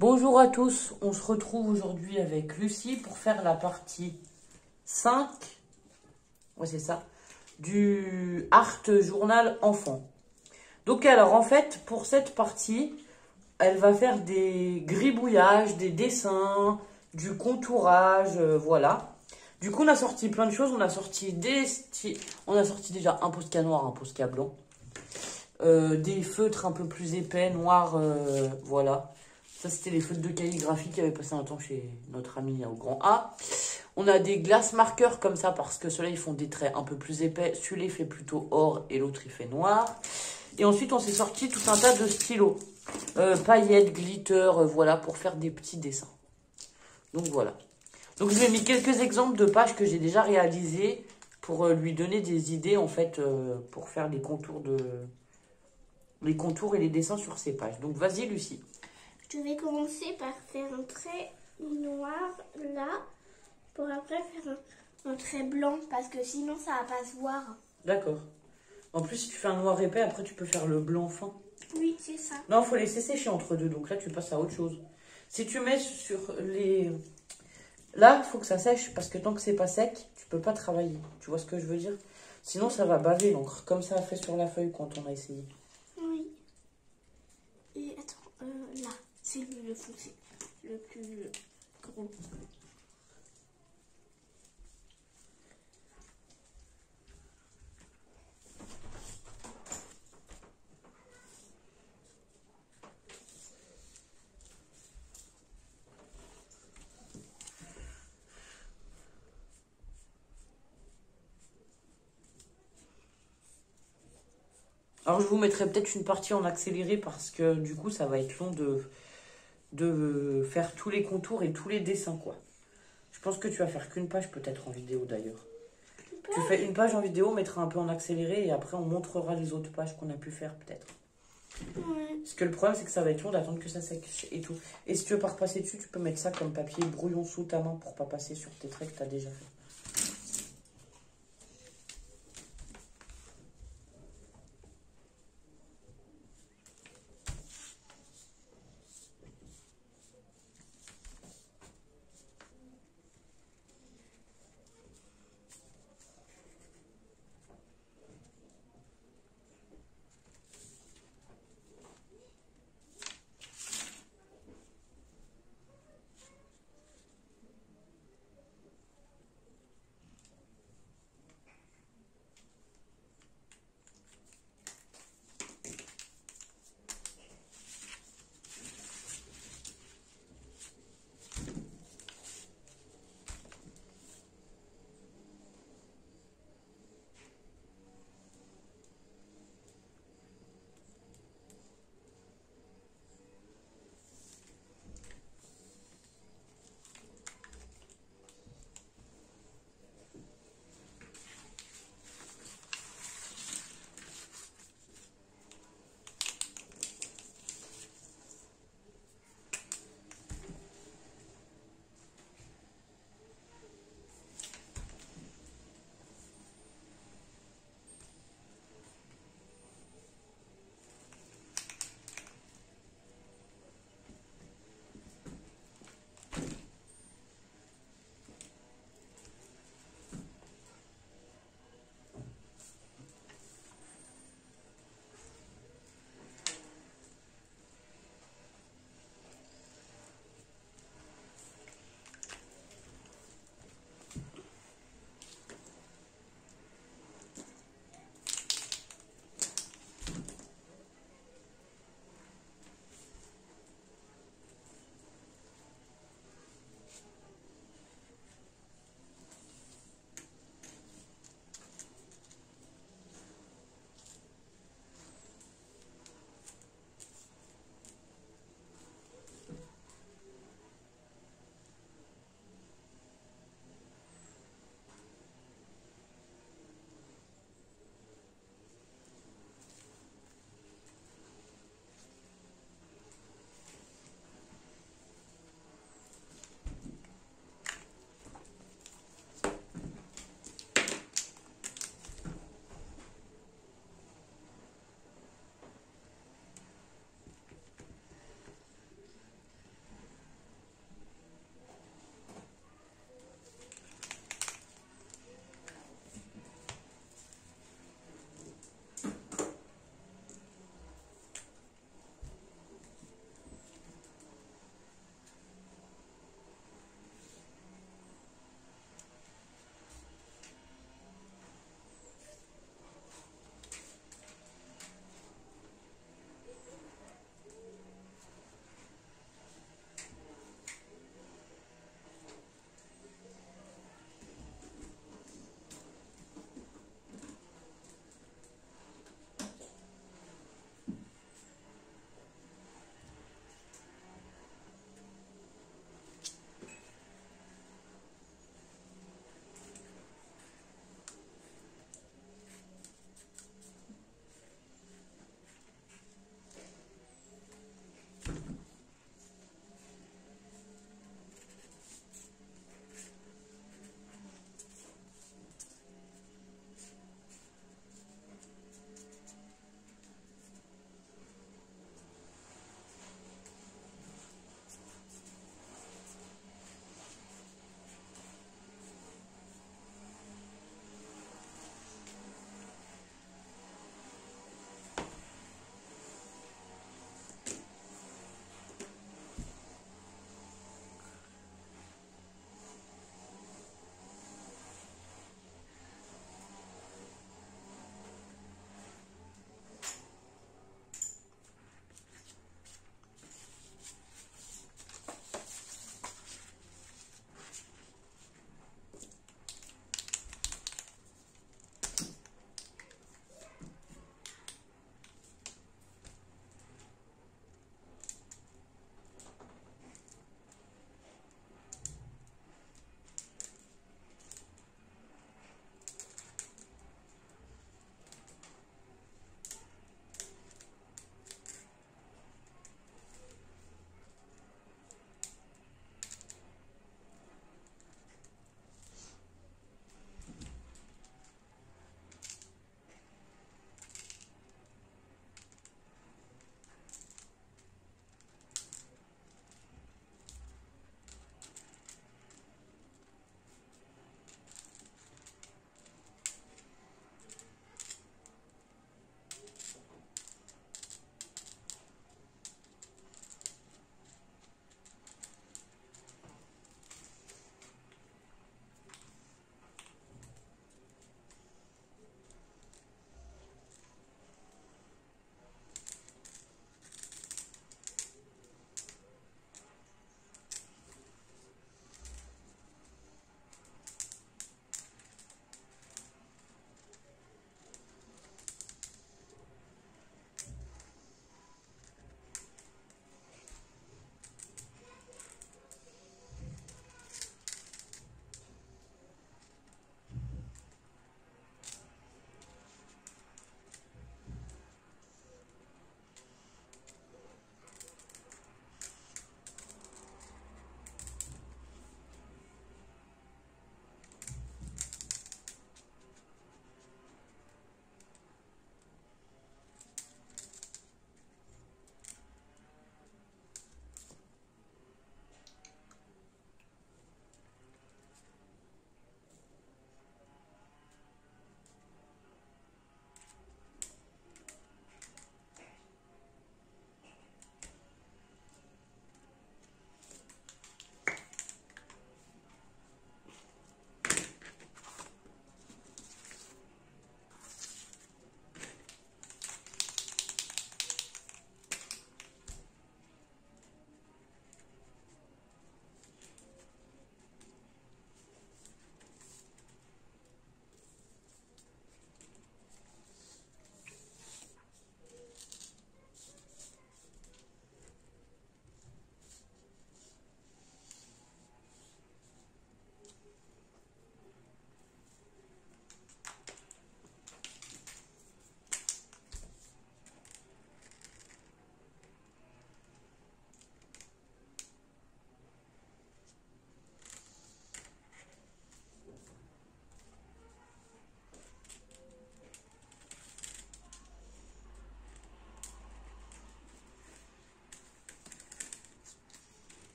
Bonjour à tous, on se retrouve aujourd'hui avec Lucie pour faire la partie 5, ouais c'est ça, du Art Journal Enfant. Donc alors en fait, pour cette partie, elle va faire des gribouillages, des dessins, du contourage, voilà. Du coup, on a sorti plein de choses, on a sorti déjà un Posca noir, un Posca blanc. Des feutres un peu plus épais, noirs, voilà. Ça, c'était les feutres de calligraphie qui avaient passé un temps chez notre ami au grand A. On a des glace marqueurs comme ça, parce que ceux-là, ils font des traits un peu plus épais. Celui-là, il fait plutôt or et l'autre, il fait noir. Et ensuite, on s'est sorti tout un tas de stylos. Paillettes, glitter, voilà, pour faire des petits dessins. Donc, voilà. Donc, je lui ai mis quelques exemples de pages que j'ai déjà réalisées pour lui donner des idées, en fait, pour faire les contours et les dessins sur ces pages. Donc, vas-y, Lucie. Je vais commencer par faire un trait noir là, pour après faire un trait blanc, parce que sinon ça va pas se voir. D'accord. En plus, si tu fais un noir épais, après tu peux faire le blanc fin. Oui, c'est ça. Non, il faut laisser sécher entre deux, donc là tu passes à autre chose. Si tu mets sur les... Là, il faut que ça sèche, parce que tant que c'est pas sec, tu peux pas travailler. Tu vois ce que je veux dire? Sinon, ça va baver l'encre, comme ça a fait sur la feuille quand on a essayé. Oui. Et attends, là, c'est le foncé, le plus gros. Alors, je vous mettrai peut-être une partie en accéléré, parce que du coup, ça va être long de faire tous les contours et tous les dessins, quoi. Je pense que tu vas faire qu'une page, peut-être en vidéo d'ailleurs. Tu fais une page en vidéo, on mettra un peu en accéléré et après on montrera les autres pages qu'on a pu faire peut-être. Ouais. Parce que le problème c'est que ça va être long d'attendre que ça sèche et tout. Et si tu veux pas repasser dessus, tu peux mettre ça comme papier brouillon sous ta main pour pas passer sur tes traits que tu as déjà fait.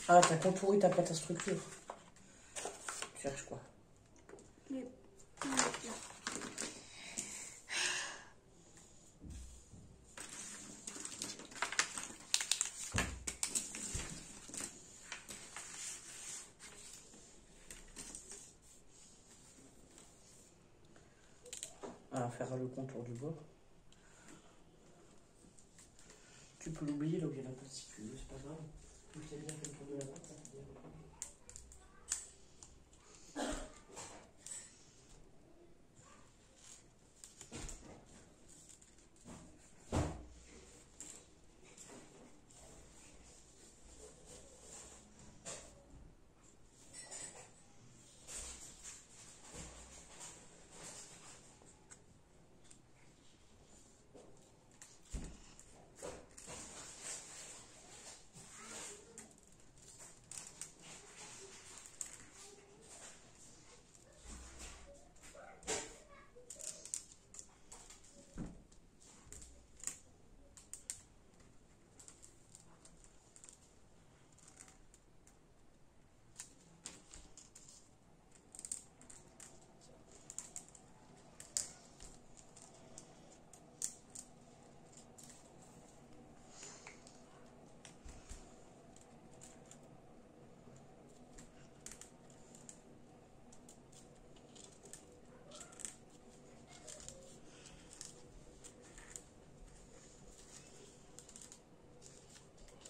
Ah, t'as contouré ta pâte à structure. Tu cherches quoi? On va faire le contour du bord. Tu peux l'oublier là où il y a la pâte si tu veux, c'est pas grave. Tu sais bien fait le tour de la pâte, ça fait bien.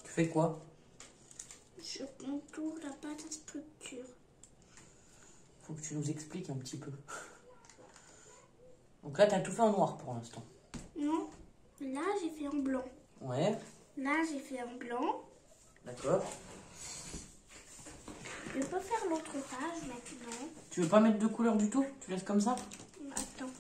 Tu fais quoi? Je contourne la pâte à structure. Faut que tu nous expliques un petit peu. Donc là, t'as tout fait en noir pour l'instant. Non, là j'ai fait en blanc. Ouais. Là j'ai fait en blanc. D'accord. Je peux faire l'autre page maintenant. Tu veux pas mettre de couleur du tout? Tu laisses comme ça? Attends.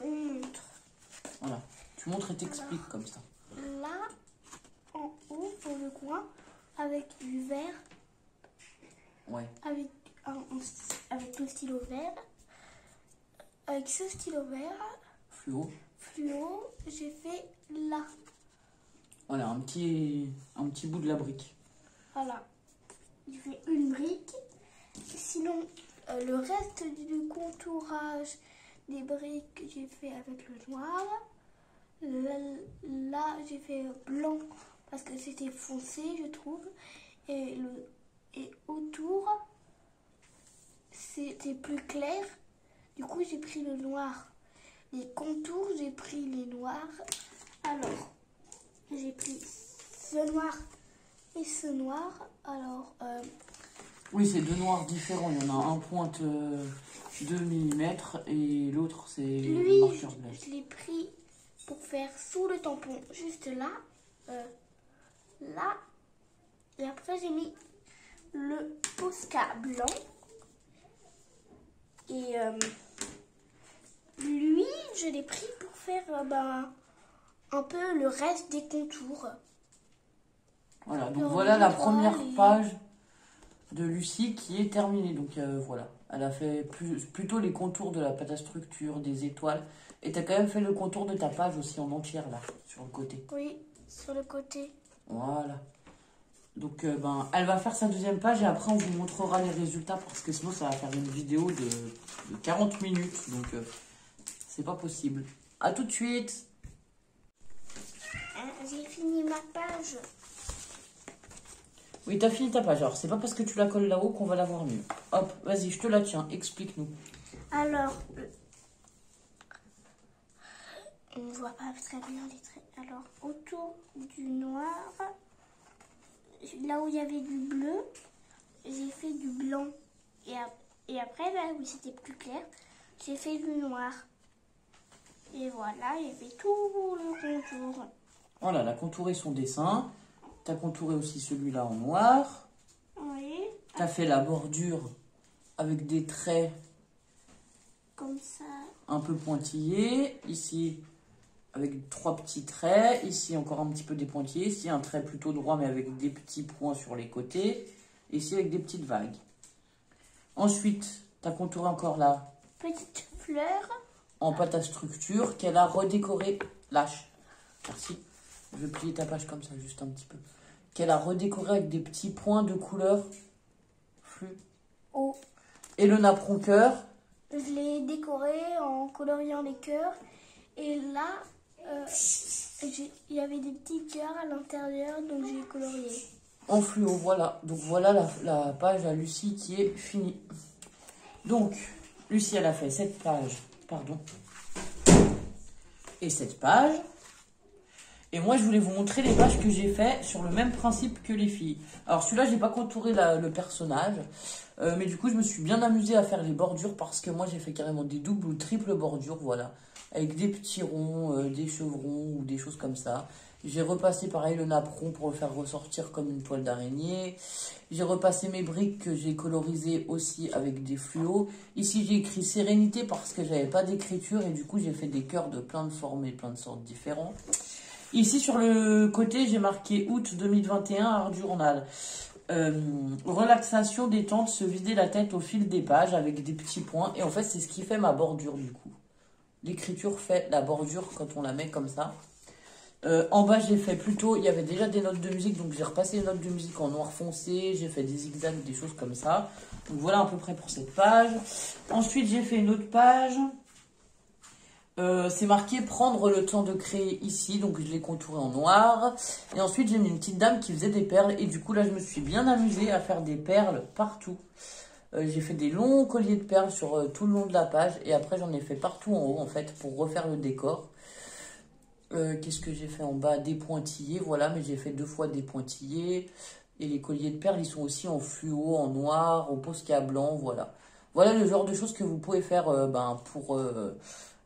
On montre. Voilà. Tu montres et t'expliques comme ça. Là, en haut, pour le coin, avec du vert, Ouais. avec le stylo vert, avec ce stylo vert, Fluo. fluo, j'ai fait là. Voilà, un petit bout de la brique. Voilà. J'ai fait une brique. Sinon, le reste du contourage des briques, j'ai fait avec le noir. Là, j'ai fait blanc parce que c'était foncé, je trouve. Et autour, c'était plus clair. Du coup, j'ai pris le noir. Les contours, j'ai pris les noirs. Alors, j'ai pris ce noir et ce noir. Alors, Oui, c'est deux noirs différents. Il y en a un pointe 2 mm et l'autre c'est lui, le marqueur blanc. je l'ai pris pour faire sous le tampon, juste là. Là. Et après, j'ai mis le Posca blanc. Et lui, je l'ai pris pour faire un peu le reste des contours. Voilà, donc Alors, voilà la trois, première les- page de Lucie qui est terminée. Donc voilà, elle a fait plutôt les contours de la pâte à structure, des étoiles. Et tu as quand même fait le contour de ta page aussi en entière là, sur le côté. Oui, sur le côté. Voilà. Donc elle va faire sa deuxième page et après on vous montrera les résultats parce que sinon ça va faire une vidéo de 40 minutes. Donc c'est pas possible. À tout de suite. J'ai fini ma page. Oui, t'as fini ta page. Alors, c'est pas parce que tu la colles là-haut qu'on va la voir mieux. Hop, vas-y, je te la tiens. Explique-nous. Alors, on ne voit pas très bien les traits. Alors, autour du noir, là où il y avait du bleu, j'ai fait du blanc. Et après, là où c'était plus clair, j'ai fait du noir. Et voilà, j'ai fait tout le contour. Voilà, elle a contouré son dessin. T'as contouré aussi celui-là en noir. Oui, T'as fait la bordure avec des traits comme ça. un peu pointillés. Ici, avec 3 petits traits. Ici, encore un petit peu des pointillés. Ici, un trait plutôt droit, mais avec des petits points sur les côtés. Ici, avec des petites vagues. Ensuite, tu as contouré encore la petite fleur en pâte à structure qu'elle a redécorée. Lâche. Merci. Je vais plier ta page comme ça, juste un petit peu. Qu'elle a redécoré avec des petits points de couleur flux. Oh. Et le napperon cœur. Je l'ai décoré en coloriant les cœurs. Et là, il y avait des petits cœurs à l'intérieur, donc j'ai colorié. En fluo, voilà. Donc voilà la page à Lucie qui est finie. Donc, Lucie, elle a fait cette page, pardon. Et cette page. Et moi, je voulais vous montrer les pages que j'ai fait sur le même principe que les filles. Alors, celui-là, j'ai pas contouré le personnage. Mais du coup, je me suis bien amusée à faire les bordures parce que moi, j'ai fait carrément des doubles ou triples bordures, voilà. Avec des petits ronds, des chevrons ou des choses comme ça. J'ai repassé pareil le napperon pour le faire ressortir comme une toile d'araignée. J'ai repassé mes briques que j'ai colorisées aussi avec des fluos. Ici, j'ai écrit sérénité parce que j'avais pas d'écriture et du coup, j'ai fait des cœurs de plein de formes et plein de sortes différentes. Ici, sur le côté, j'ai marqué août 2021, Art Journal. Relaxation, détente, se vider la tête au fil des pages avec des petits points. Et en fait, c'est ce qui fait ma bordure du coup. L'écriture fait la bordure quand on la met comme ça. En bas, j'ai fait plutôt... Il y avait déjà des notes de musique, donc j'ai repassé les notes de musique en noir foncé. J'ai fait des zigzags, des choses comme ça. Donc voilà à peu près pour cette page. Ensuite, j'ai fait une autre page. C'est marqué prendre le temps de créer ici, donc je l'ai contouré en noir. Et ensuite j'ai mis une petite dame qui faisait des perles et du coup là je me suis bien amusée à faire des perles partout. J'ai fait des longs colliers de perles sur tout le long de la page et après j'en ai fait partout en haut en fait pour refaire le décor. Qu'est-ce que j'ai fait en bas? Des pointillés, voilà, mais j'ai fait 2 fois des pointillés. Et les colliers de perles ils sont aussi en fluo, en noir, au Posca blanc, voilà. Voilà le genre de choses que vous pouvez faire pour...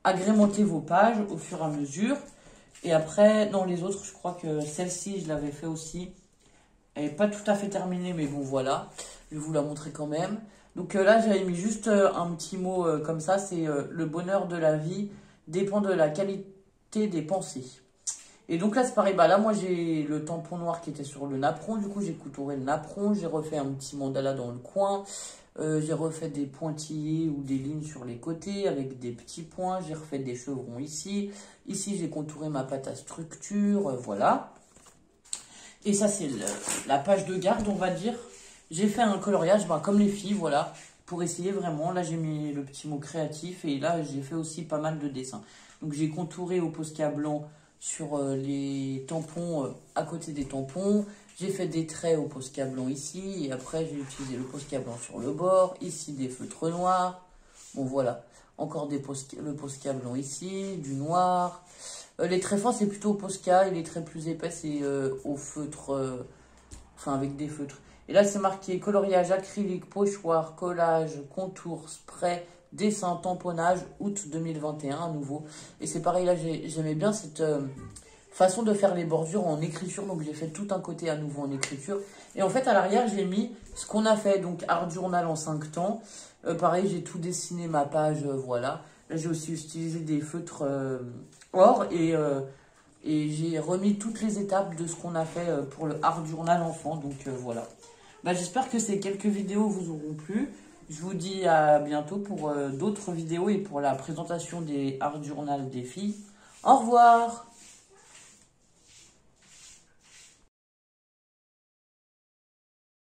agrémenter vos pages au fur et à mesure. Et après, dans les autres, je crois que celle-ci, je l'avais fait aussi. Elle n'est pas tout à fait terminée, mais bon, voilà. Je vais vous la montrer quand même. Donc là, j'avais mis juste un petit mot comme ça. C'est le bonheur de la vie dépend de la qualité des pensées. Et donc là, c'est pareil. Bah là, moi, j'ai le tampon noir qui était sur le napperon. Du coup, j'ai couturé le napperon. J'ai refait un petit mandala dans le coin. J'ai refait des pointillés ou des lignes sur les côtés avec des petits points. J'ai refait des chevrons ici. Ici, j'ai contouré ma pâte à structure. Voilà. Et ça, c'est la page de garde, on va dire. J'ai fait un coloriage, comme les filles, voilà. Pour essayer vraiment. Là, j'ai mis le petit mot créatif. Et là, j'ai fait aussi pas mal de dessins. Donc, j'ai contouré au Posca blanc sur les tampons à côté des tampons. J'ai fait des traits au Posca blanc ici. Et après, j'ai utilisé le Posca blanc sur le bord. Ici, des feutres noirs. Bon, voilà. Encore le Posca blanc ici. Du noir. Les traits fins, c'est plutôt au Posca. Et les traits plus épais, c'est au feutre. Avec des feutres. Et là, c'est marqué coloriage acrylique, pochoir, collage, contour, spray, dessin, tamponnage, août 2021 à nouveau. Et c'est pareil, là, j'aimais bien cette... façon de faire les bordures en écriture, donc j'ai fait tout un côté à nouveau en écriture. Et en fait, à l'arrière, j'ai mis ce qu'on a fait, donc Art Journal en 5 temps. Pareil, j'ai tout dessiné ma page, voilà. Là, j'ai aussi utilisé des feutres or et j'ai remis toutes les étapes de ce qu'on a fait pour le Art Journal enfant, donc voilà. J'espère que ces quelques vidéos vous auront plu. Je vous dis à bientôt pour d'autres vidéos et pour la présentation des Art Journal des filles. Au revoir!